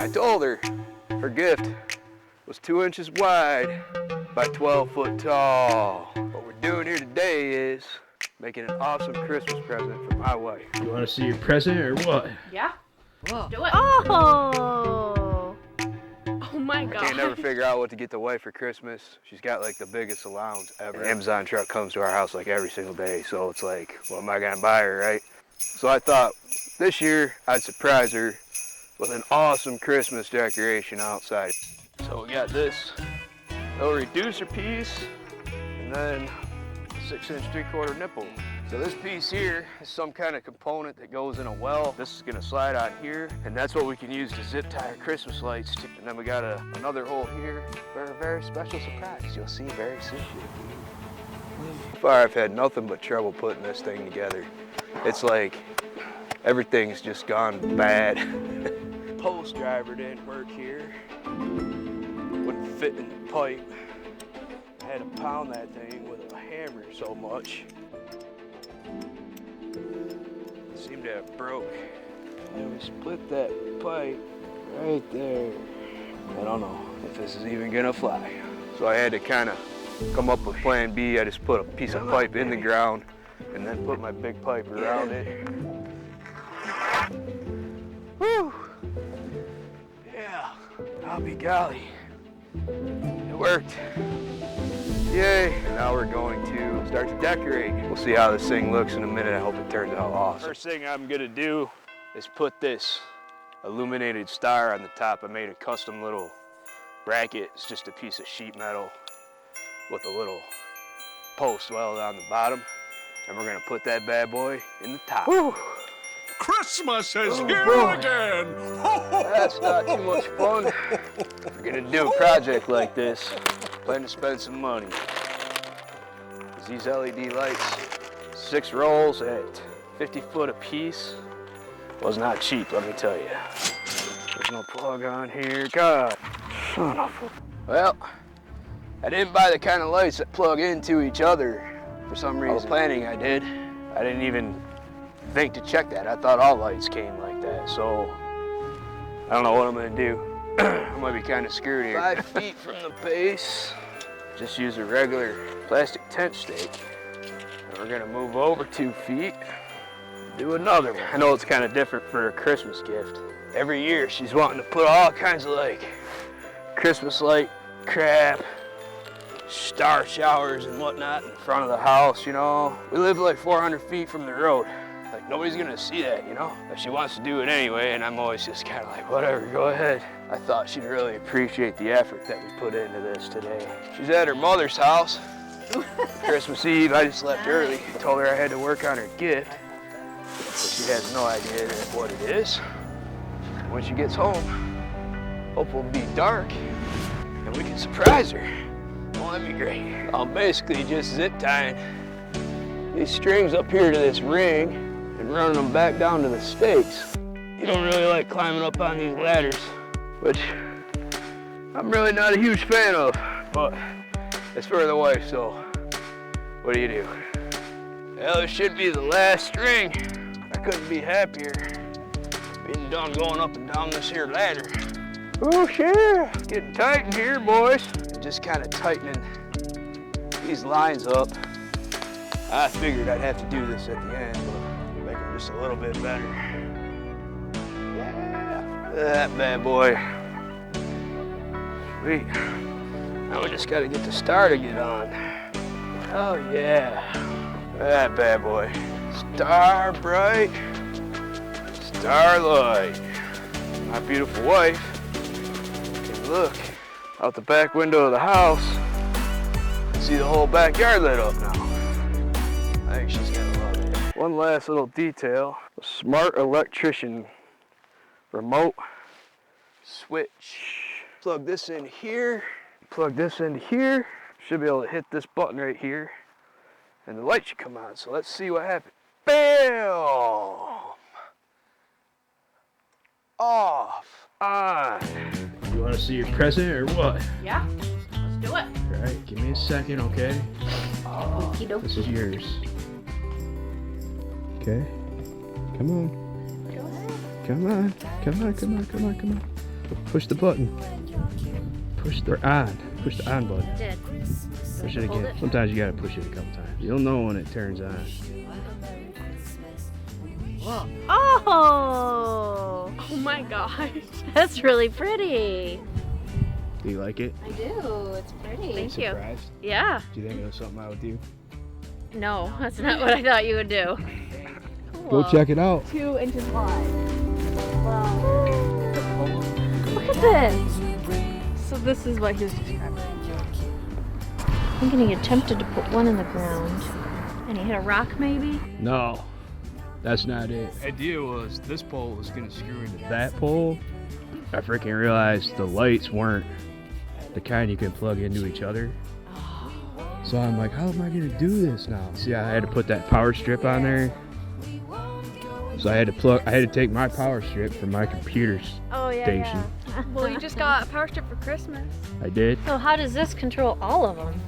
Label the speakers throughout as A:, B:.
A: I told her her gift was 2 inches wide by 12 foot tall. What we're doing here today is making an awesome Christmas present for my wife.
B: You want to see your present or what?
C: Yeah.
D: Whoa.
C: Do it.
D: Oh! Oh my
A: I
D: god.
A: can't never figure out what to get the wife for Christmas. She's got like the biggest allowance ever. An Amazon truck comes to our house like every single day, so it's like, what am I gonna buy her, right? So I thought this year I'd surprise her with an awesome Christmas decoration outside. So we got this little reducer piece and then a 6-inch 3/4 nipple. So this piece here is some kind of component that goes in a well. This is gonna slide on here, and that's what we can use to zip tie our Christmas lights to. And then we got another hole here for a very special surprise you'll see very soon. So far I've had nothing but trouble putting this thing together. It's like everything's just gone bad. Post driver didn't work here. Wouldn't fit in the pipe. I had to pound that thing with a hammer so much. It seemed to have broke. And we split that pipe right there. I don't know if this is even gonna fly. So I had to kind of come up with plan B. I just put a piece of pipe in the ground and then put my big pipe around it. Whew. Yeah, I'll be golly. It worked. Yay! Now we're going to start to decorate. We'll see how this thing looks in a minute. I hope it turns out awesome. First thing I'm gonna do is put this illuminated star on the top. I made a custom little bracket. It's just a piece of sheet metal with a little post welded on the bottom. And we're gonna put that bad boy in the top. Whew.
E: Christmas is here again!
A: That's not too much fun. We're gonna do a project like this. Plan to spend some money. These LED lights, 6 rolls at 50 foot a piece, was not cheap, let me tell you. There's no plug on here. God, son of a... Well, I didn't buy the kind of lights that plug into each other for some reason. All the planning I did, I didn't even think to check that. I thought all lights came like that, so I don't know what I'm gonna do. I might be kind of screwed here. 5 feet from the base, just use a regular plastic tent stake. And we're gonna move over 2 feet, do another one. I know it's kind of different for a Christmas gift. Every year she's wanting to put all kinds of like Christmas light crap, star showers and whatnot in front of the house, you know. We live like 400 feet from the road. Like, nobody's gonna see that, you know? But she wants to do it anyway, and I'm always just kind of like, whatever, go ahead. I thought she'd really appreciate the effort that we put into this today. She's at her mother's house. Christmas Eve, I just left early. Told her I had to work on her gift. But she has no idea what it is. When she gets home, hopefully it'll be dark, and we can surprise her. Oh, that'd be great. I'm basically just zip tying these strings up here to this ring and running them back down to the stakes. You don't really like climbing up on these ladders, which I'm really not a huge fan of, but it's for the wife, so what do you do? Well, this should be the last string. I couldn't be happier being done going up and down this here ladder. Oh yeah, getting tight in here, boys. Just kind of tightening these lines up. I figured I'd have to do this at the end, but make them just a little bit better. Yeah, that bad boy. Sweet. Now we just gotta get the star to get on. Oh yeah, that bad boy. Star bright, starlight. My beautiful wife can look out the back window of the house and see the whole backyard lit up now. I think she's gonna love it. One last little detail, a smart electrician remote switch. Plug this in here, plug this into here. Should be able to hit this button right here and the light should come on. So let's see what happens. Bam! Off, on.
B: You want to see your present or what?
C: Yeah. Let's do it.
B: All right, give me a second, okay?
C: Okie dokie.
B: This is yours. Okay. Come on.
C: Go ahead.
B: Come on. Come on, come on, come on, come on. Push the button. Push the on. Push the on button.
D: Did.
B: Push it
D: Hold
B: again.
D: it.
B: Sometimes you gotta push it a couple times. You'll know when it turns on.
D: Oh! Oh my gosh. That's really pretty.
B: Do you like it?
C: I do. It's pretty.
D: Thank you.
B: Surprised?
D: Yeah.
B: Do you think it was something I would do?
D: No, that's not what I thought you would do.
B: Go
D: Cool.
B: check it out.
C: 2 inches wide. Wow. Look at this. So this is what he was describing.
D: I'm gonna get tempted to put one in the ground. And he hit a rock maybe?
B: No, that's not it. The idea was this pole was gonna screw into that pole. I freaking realized the lights weren't the kind you can plug into each other. So I'm like, how am I gonna do this now? See, I had to put that power strip on there. So I had to take my power strip from my computer's
D: Oh yeah.
B: station.
D: Yeah.
F: Well, you just got a power strip for Christmas.
B: I did.
D: So how does this control all of them?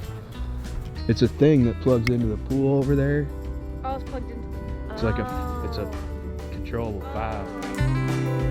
B: It's a thing that plugs into the pool over there.
F: Oh, it's plugged in.
B: It's like it's a controllable valve.